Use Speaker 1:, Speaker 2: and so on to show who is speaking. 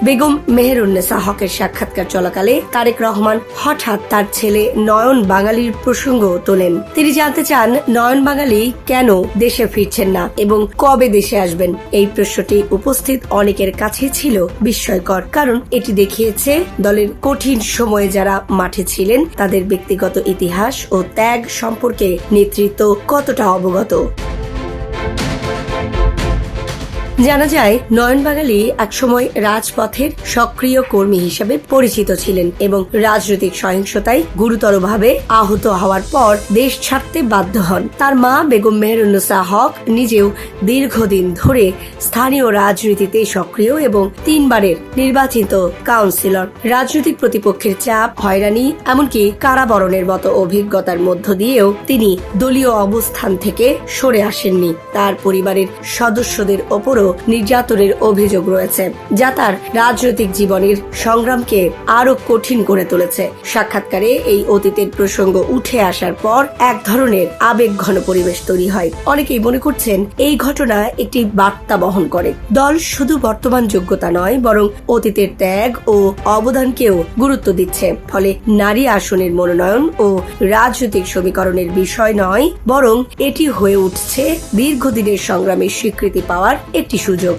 Speaker 1: বেগম মেহেরুন্নেসা হকের সাক্ষাৎকার চলাকালে তারেক রহমান হঠাৎ তার ছেলে নয়ন বাঙালির প্রসঙ্গ তোলেন। তিনি জানতে চান নয়ন বাঙালি কেন দেশে ফিরছেন না এবং কবে দেশে আসবেন। এই প্রশ্নটি উপস্থিত অনেকের কাছে ছিল বিস্ময়কর, কারণ এটি দেখিয়েছে দলের কঠিন সময়ে যারা মাঠে ছিলেন তাদের ব্যক্তিগত ইতিহাস ও ত্যাগ সম্পর্কে নেতৃত্ব কতটা অবগত। জানা যায় নয়ন বাঙালি একসময় রাজপথের সক্রিয় কর্মী হিসেবে পরিচিত ছিলেন এবং রাজনৈতিক সহিংসতায় গুরুতরভাবে আহত হওয়ার পর দেশ ছাড়তে বাধ্য হন। তার মা বেগম মেহেরুন্নেসা হক নিজেও দীর্ঘদিন ধরে স্থানীয় রাজনীতিতে সক্রিয় এবং 3 বারের নির্বাচিত কাউন্সিলর। রাজনৈতিক প্রতিপক্ষের চাপ, হয়রানি, এমনকি কারাবরণের মতো অভিজ্ঞতার মধ্য দিয়েও তিনি দলীয় অবস্থান থেকে সরে আসেননি। তার পরিবারের সদস্যদের ওপরও নির্যাতনের অভিযোগ রয়েছে, যা তার রাজনৈতিক জীবনের সংগ্রামকে আরো কঠিন করে তুলেছে। সাক্ষাৎকারে এই অতীতের প্রসঙ্গ উঠে আসার পর এক ধরনের আবেগঘন পরিবেশ তৈরি হয়। অনেকেই মনে করছেন এই ঘটনা একটি বার্তা বহন করে। দল শুধু বর্তমান যোগ্যতা নয়, বরং অতীতের ত্যাগ ও অবদানকেও গুরুত্ব দিচ্ছে। ফলে নারী আসনের মনোনয়ন ও রাজনৈতিক সমীকরণের বিষয় নয়, বরং এটি হয়ে উঠছে দীর্ঘদিনের সংগ্রামের স্বীকৃতি পাওয়ার একটি সুযোগ।